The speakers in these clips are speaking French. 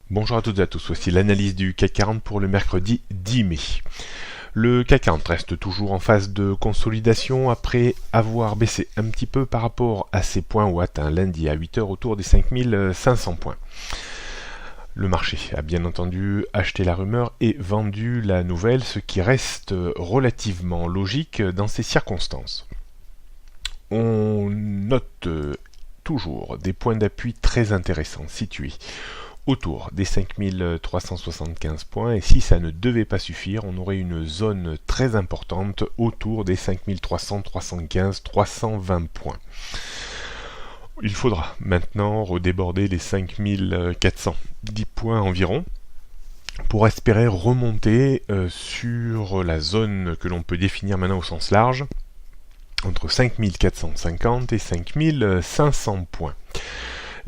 Bonjour à toutes et à tous, voici l'analyse du CAC 40 pour le mercredi 10 mai. Le CAC 40 reste toujours en phase de consolidation après avoir baissé un petit peu par rapport à ses points hauts atteints lundi à 8 heures autour des 5500 points. Le marché a bien entendu acheté la rumeur et vendu la nouvelle, ce qui reste relativement logique dans ces circonstances. On note toujours des points d'appui très intéressants situés autour des 5375 points, et si ça ne devait pas suffire, on aurait une zone très importante autour des 5300, 315, 320 points. Il faudra maintenant redéborder les 5410 points environ pour espérer remonter sur la zone que l'on peut définir maintenant au sens large, entre 5450 et 5500 points.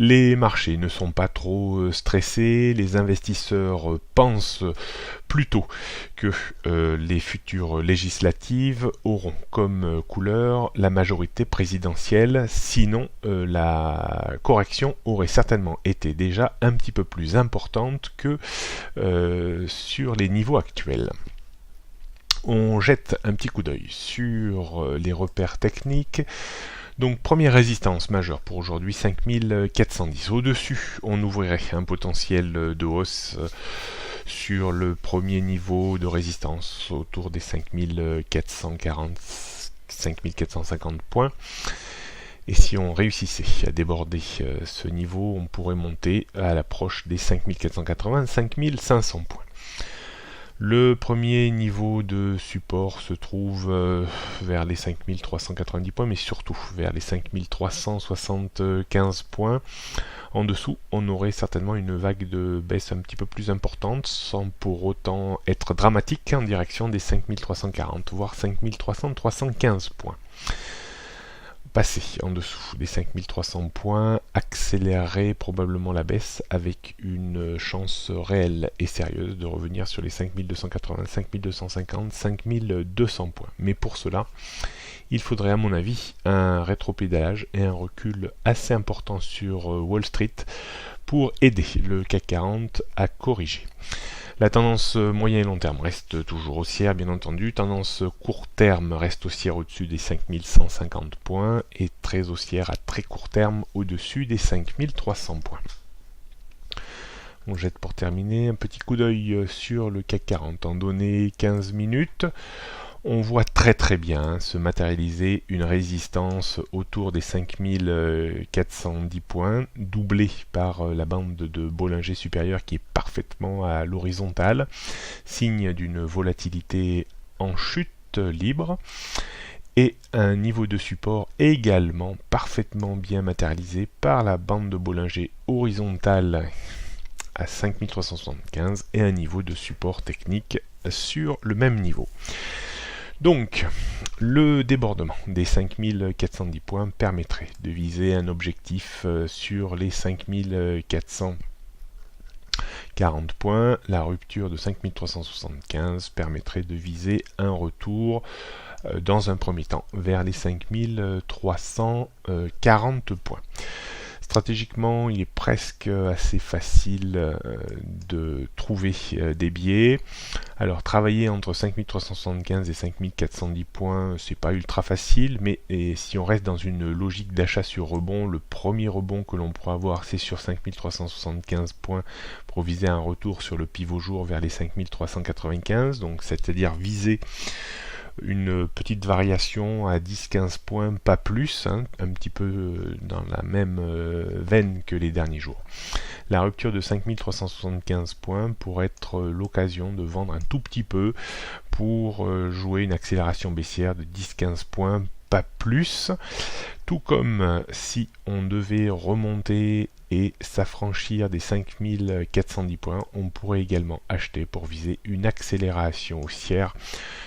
Les marchés ne sont pas trop stressés, les investisseurs pensent plutôt que les futures législatives auront comme couleur la majorité présidentielle, sinon la correction aurait certainement été déjà un petit peu plus importante que sur les niveaux actuels. On jette un petit coup d'œil sur les repères techniques. Donc première résistance majeure pour aujourd'hui, 5410. Au-dessus, on ouvrirait un potentiel de hausse sur le premier niveau de résistance autour des 5440, 5450 points. Et si on réussissait à déborder ce niveau, on pourrait monter à l'approche des 5480, 5500 points. Le premier niveau de support se trouve vers les 5390 points, mais surtout vers les 5375 points. En dessous, on aurait certainement une vague de baisse un petit peu plus importante, sans pour autant être dramatique, en direction des 5340, voire 5300-315 points. Passer en dessous des 5300 points accélérerait probablement la baisse avec une chance réelle et sérieuse de revenir sur les 5280, 5250, 5200 points. Mais pour cela, il faudrait à mon avis un rétropédalage et un recul assez important sur Wall Street pour aider le CAC 40 à corriger. La tendance moyen et long terme reste toujours haussière, bien entendu. Tendance court terme reste haussière au-dessus des 5150 points et très haussière à très court terme au-dessus des 5300 points. On jette pour terminer un petit coup d'œil sur le CAC 40 en données 15 minutes. On voit très bien se matérialiser une résistance autour des 5410 points, doublée par la bande de Bollinger supérieure qui est parfaitement à l'horizontale, signe d'une volatilité en chute libre, et un niveau de support également parfaitement bien matérialisé par la bande de Bollinger horizontale à 5375 et un niveau de support technique sur le même niveau. Donc, le débordement des 5410 points permettrait de viser un objectif sur les 5440 points. La rupture de 5375 permettrait de viser un retour dans un premier temps vers les 5340 points. Stratégiquement, il est presque assez facile de trouver des biais. Alors, travailler entre 5375 et 5410 points, c'est pas ultra facile, mais si on reste dans une logique d'achat sur rebond, le premier rebond que l'on pourra avoir, c'est sur 5375 points pour viser un retour sur le pivot jour vers les 5395, donc c'est-à-dire viser une petite variation à 10-15 points, pas plus, un petit peu dans la même veine que les derniers jours. La rupture de 5375 points pourrait être l'occasion de vendre un tout petit peu pour jouer une accélération baissière de 10-15 points, pas plus, tout comme si on devait remonter et s'affranchir des 5410 points, on pourrait également acheter pour viser une accélération haussière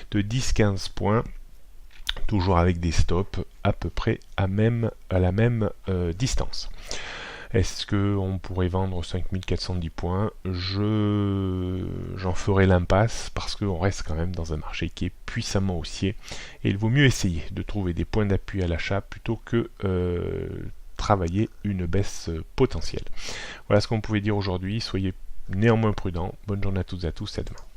de 10-15 points, toujours avec des stops à peu près à la même distance. Est-ce qu'on pourrait vendre 5410 points? J'en ferai l'impasse parce qu'on reste quand même dans un marché qui est puissamment haussier et il vaut mieux essayer de trouver des points d'appui à l'achat plutôt que travailler une baisse potentielle. Voilà ce qu'on pouvait dire aujourd'hui. Soyez néanmoins prudent. Bonne journée à toutes et à tous et à demain.